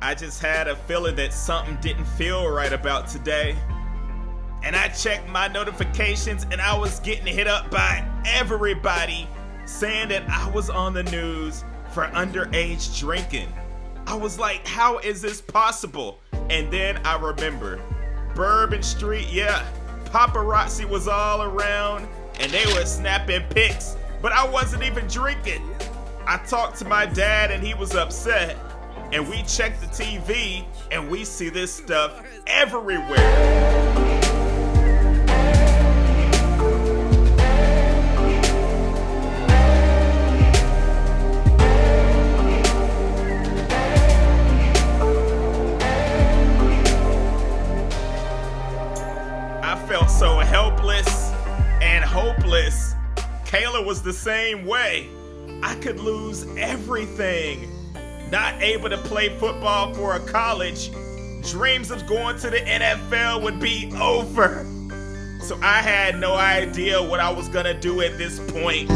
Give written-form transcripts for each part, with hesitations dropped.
I just had a feeling that something didn't feel right about today. And I checked my notifications and I was getting hit up by everybody saying that I was on the news for underage drinking. I was like, how is this possible? And then I remembered, Bourbon Street, yeah, paparazzi was all around and they were snapping pics, but I wasn't even drinking. I talked to my dad and he was upset, and we checked the TV and we see this stuff everywhere. I felt so helpless and hopeless. Kayla was the same way. I could lose everything. Not able to play football for a college. Dreams of going to the NFL would be over. So I had no idea what I was gonna do at this point.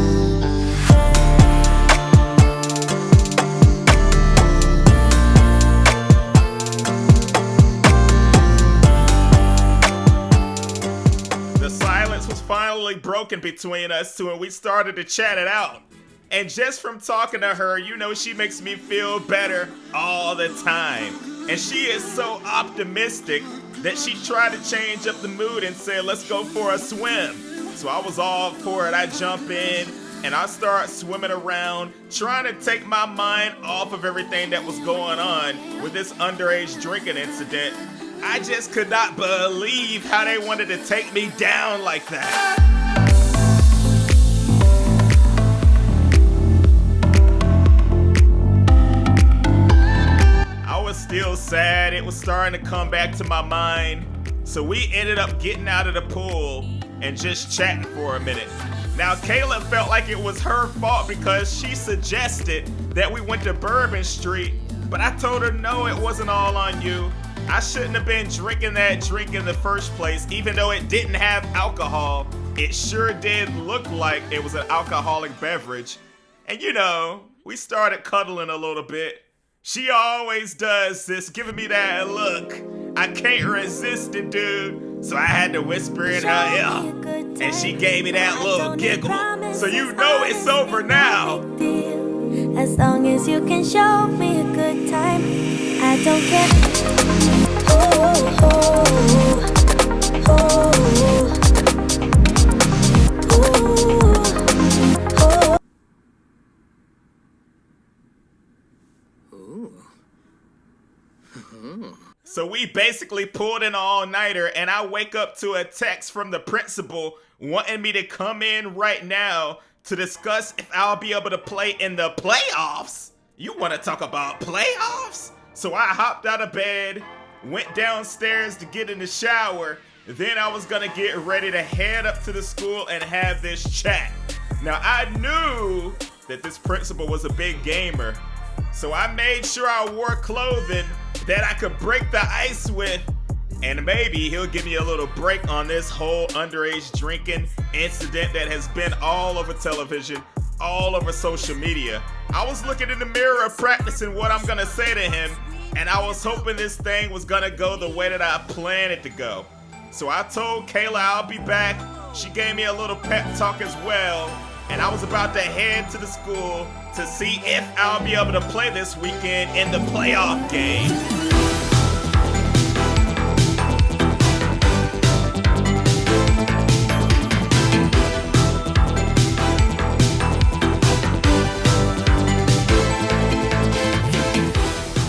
The silence was finally broken between us two and we started to chat it out. And just from talking to her, you know, she makes me feel better all the time. And she is so optimistic that she tried to change up the mood and said, let's go for a swim. So I was all for it. I jump in and I start swimming around, trying to take my mind off of everything that was going on with this underage drinking incident. I just could not believe how they wanted to take me down like that. Still sad. It was starting to come back to my mind. So we ended up getting out of the pool and just chatting for a minute. Now Kayla felt like it was her fault because she suggested that we went to Bourbon Street, but I told her no, it wasn't all on you. I shouldn't have been drinking that drink in the first place, even though it didn't have alcohol. It sure did look like it was an alcoholic beverage. And you know, we started cuddling a little bit. She always does this, giving me that look. I can't resist it, dude. So I had to whisper in her ear, and she gave me that little giggle. So you know it's over now. As long as you can show me a good time, I don't care. Oh, oh, oh, oh. So we basically pulled an all-nighter, and I wake up to a text from the principal wanting me to come in right now to discuss if I'll be able to play in the playoffs. You want to talk about playoffs? So I hopped out of bed, went downstairs to get in the shower, then I was gonna get ready to head up to the school and have this chat. Now I knew that this principal was a big gamer, so I made sure I wore clothing that I could break the ice with, and maybe he'll give me a little break on this whole underage drinking incident that has been all over television, all over social media. I was looking in the mirror practicing what I'm gonna say to him, and I was hoping this thing was gonna go the way that I planned it to go. So I told Kayla I'll be back. She gave me a little pep talk as well, and I was about to head to the school to see if I'll be able to play this weekend in the playoff game.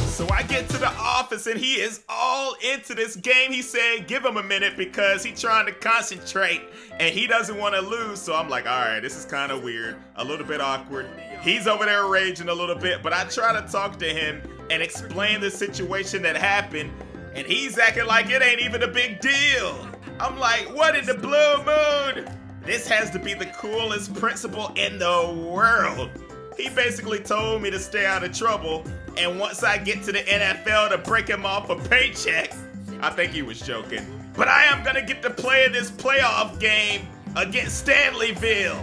So I get to the office and he is all into this game. He said give him a minute because he's trying to concentrate and he doesn't want to lose. So I'm like, all right, this is kind of weird, a little bit awkward. He's over there raging a little bit, but I try to talk to him and explain the situation that happened, and he's acting like it ain't even a big deal. I'm like, what in the blue moon? This has to be the coolest principal in the world. He basically told me to stay out of trouble, and once I get to the NFL to break him off a paycheck. I think he was joking. But I am gonna get to play in this playoff game against Stanley Villa.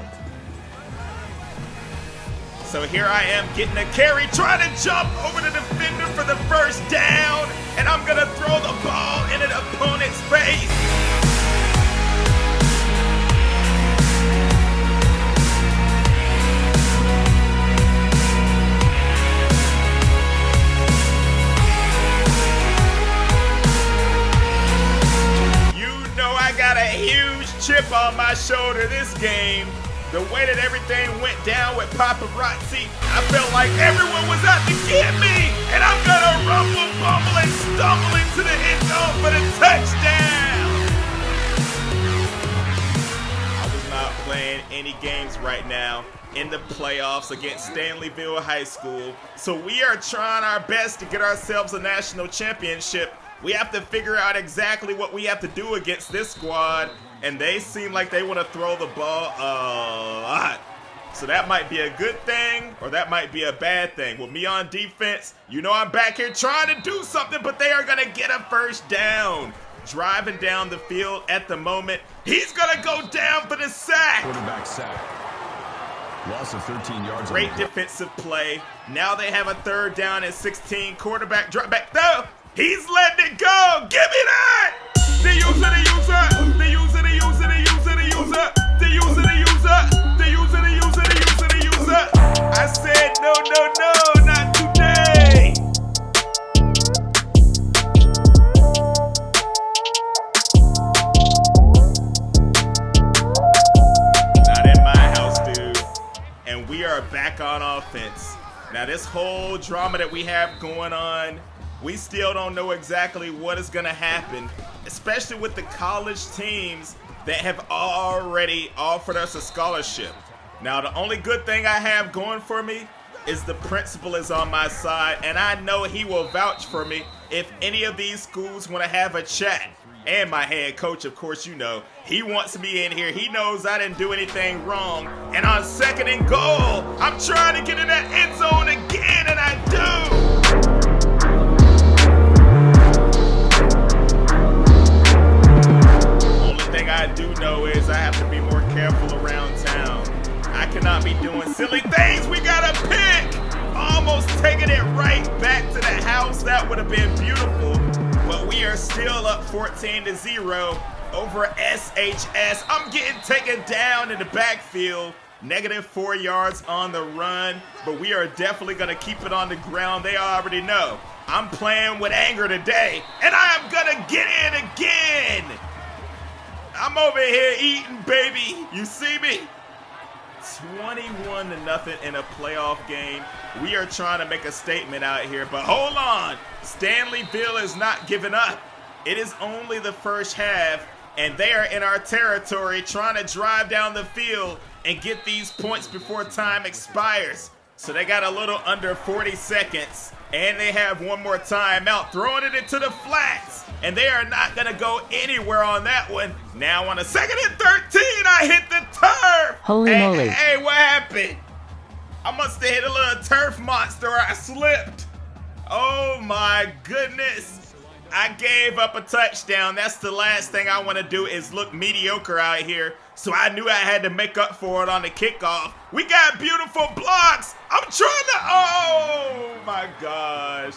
So here I am getting a carry, trying to jump over the defender for the first down, and I'm gonna throw the ball in an opponent's face. You know I got a huge chip on my shoulder this game. The way that everything went down with paparazzi, I felt like everyone was out to get me, and I'm gonna rumble, bumble, and stumble into the end zone for the touchdown. I was not playing any games right now in the playoffs against Stanley Villa High School, so we are trying our best to get ourselves a national championship. We have to figure out exactly what we have to do against this squad, and they seem like they want to throw the ball a lot. So that might be a good thing, or that might be a bad thing. With me on defense, you know I'm back here trying to do something, but they are going to get a first down. Driving down the field at the moment. He's going to go down for the sack. Quarterback sack. Loss of 13 yards. Great defensive play. Now they have a third down and 16. Quarterback drop back. No, he's letting it go. Give me that. The user, the user, the user, the user, the user, the user, the user, the user, the user, the user, the user, the user. I said no, no, no, not today. Not in my house, dude. And we are back on offense. Now this whole drama that we have going on, we still don't know exactly what is going to happen, especially with the college teams that have already offered us a scholarship. Now, the only good thing I have going for me is the principal is on my side, and I know he will vouch for me if any of these schools want to have a chat. And my head coach, of course, you know, he wants me in here. He knows I didn't do anything wrong. And on second and goal, I'm trying to get in that end zone again, and I do. I do know is I have to be more careful around town. I cannot be doing silly things. We got a pick. Almost taking it right back to the house. That would have been beautiful. But we are still up 14-0 over SHS. I'm getting taken down in the backfield. -4 yards on the run. But we are definitely going to keep it on the ground. They already know. I'm playing with anger today. And I am going to get in again. I'm over here eating, baby. You see me? 21-0 in a playoff game. We are trying to make a statement out here, but hold on. Stanley Villa is not giving up. It is only the first half, and they are in our territory trying to drive down the field and get these points before time expires. So they got a little under 40 seconds, and they have one more timeout, throwing it into the flats. And they are not going to go anywhere on that one. Now on a 2nd and 13, I hit the turf. Holy moly. Hey, what happened? I must have hit a little turf monster or I slipped. Oh my goodness. I gave up a touchdown. That's the last thing I want to do is look mediocre out here. So I knew I had to make up for it on the kickoff. We got beautiful blocks. I'm trying to, oh my gosh.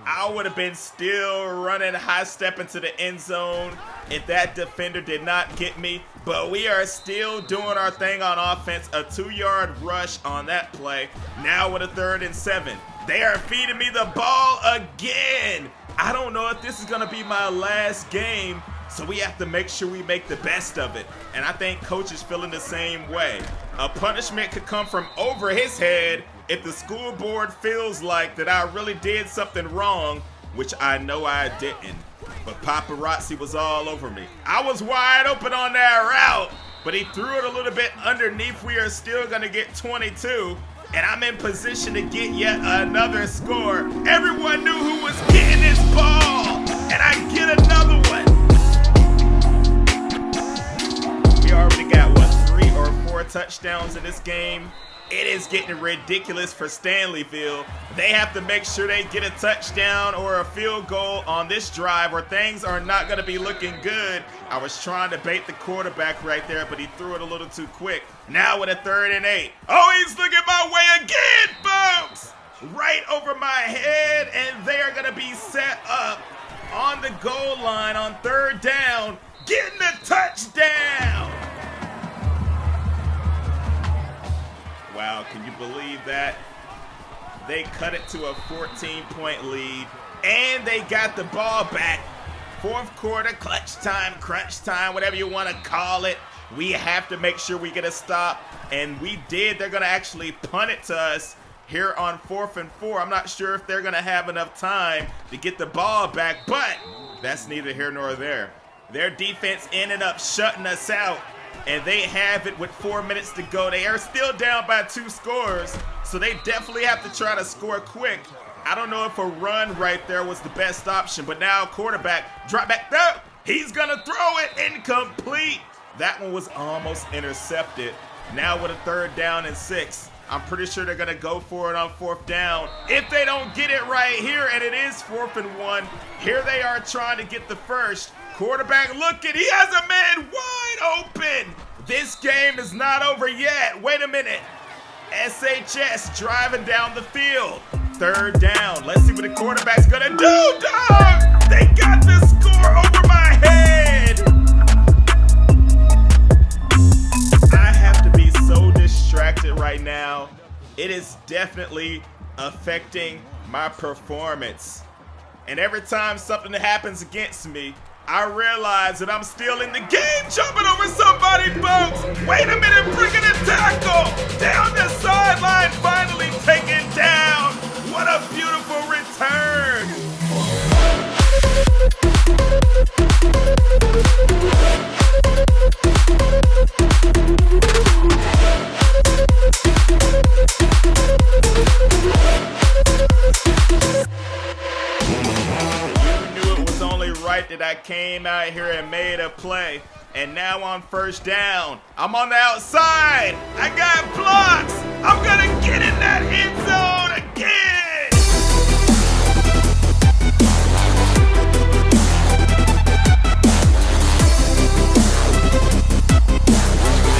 I would have been still running high step into the end zone if that defender did not get me. But we are still doing our thing on offense. A 2-yard rush on that play. Now with a 3rd and 7. They are feeding me the ball again. I don't know if this is going to be my last game. So we have to make sure we make the best of it. And I think coach is feeling the same way. A punishment could come from over his head if the school board feels like that I really did something wrong, which I know I didn't. But paparazzi was all over me. I was wide open on that route, but he threw it a little bit underneath. We are still going to get 22, and I'm in position to get yet another score. Everyone knew who was getting this ball, and I get another one. We already got, 3 or 4 touchdowns in this game. it is getting ridiculous for Stanley Villa. They have to make sure they get a touchdown or a field goal on this drive or things are not going to be looking good. I was trying to bait the quarterback right there, but he threw it a little too quick. Now with a 3rd and 8. Oh, he's looking my way again, folks! Right over my head, and they are going to be set up on the goal line on 3rd down, getting the touchdown! Wow, can you believe that? They cut it to a 14-point lead, and they got the ball back. 4th quarter, clutch time, crunch time, whatever you want to call it. We have to make sure we get a stop, and we did. They're going to actually punt it to us here on 4th and 4. I'm not sure if they're going to have enough time to get the ball back, but that's neither here nor there. Their defense ended up shutting us out, and they have it with 4 minutes to go. They are still down by 2 scores, so they definitely have to try to score quick. I don't know if a run right there was the best option, but now quarterback, drop back there. He's going to throw it incomplete. That one was almost intercepted. Now with a 3rd down and 6. I'm pretty sure they're going to go for it on 4th down. If they don't get it right here, and it is 4th and 1, here they are trying to get the first. Quarterback looking, he has a man wide open. This game is not over yet. Wait a minute. SHS driving down the field. 3rd down. Let's see what the quarterback's going to do, dog. They got the score over my head. I have to be so distracted right now. It is definitely affecting my performance. And every time something happens against me, I realize that I'm still in the game, jumping over somebody, folks. Wait a minute, bringing a tackle down the sideline, finally taken down. What a beautiful return. Right that I came out here and made a play, and now on 1st down, I'm on the outside. I got blocks. I'm gonna get in that end zone again.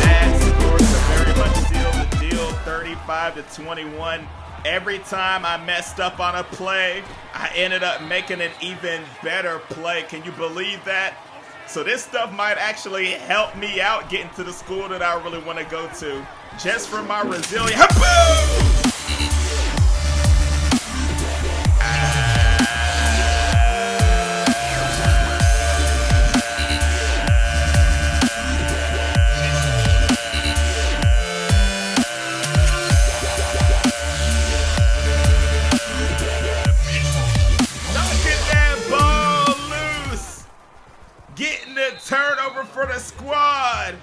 That score to very much seal the deal, 35-21. Every time I messed up on a play, I ended up making an even better play. Can you believe that? So this stuff might actually help me out getting to the school that I really want to go to, just for my resilience. Turnover for the squad.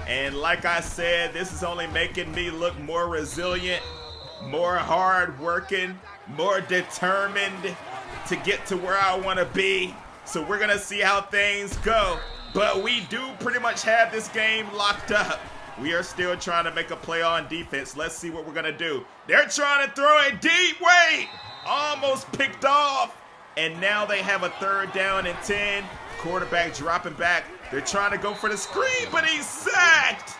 And like I said, this is only making me look more resilient, more hard-working, more determined to get to where I want to be. So we're going to see how things go. But we do pretty much have this game locked up. We are still trying to make a play on defense. Let's see what we're going to do. They're trying to throw it deep. Wait! Almost picked off. And now they have a 3rd down and 10. Quarterback dropping back. They're trying to go for the screen, but he's sacked.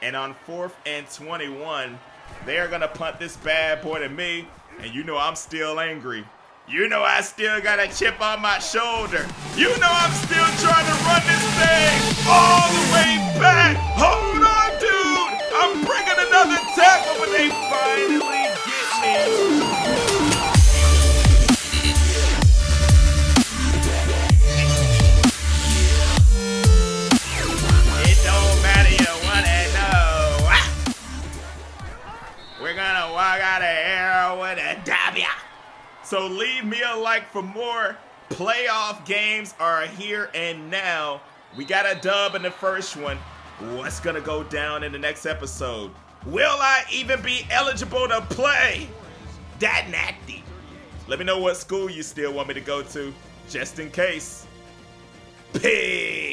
And on 4th and 21, they're going to punt this bad boy to me. And you know I'm still angry. You know I still got a chip on my shoulder. You know I'm still trying to run this thing all the way back. Hold on, dude. I'm bringing another tackle, but they finally get me. We're gonna walk out of here with a W. So leave me a like for more. Playoff games are here and now. We got a dub in the first one. What's gonna go down in the next episode? Will I even be eligible to play? That nasty. Let me know what school you still want me to go to, just in case. Peace.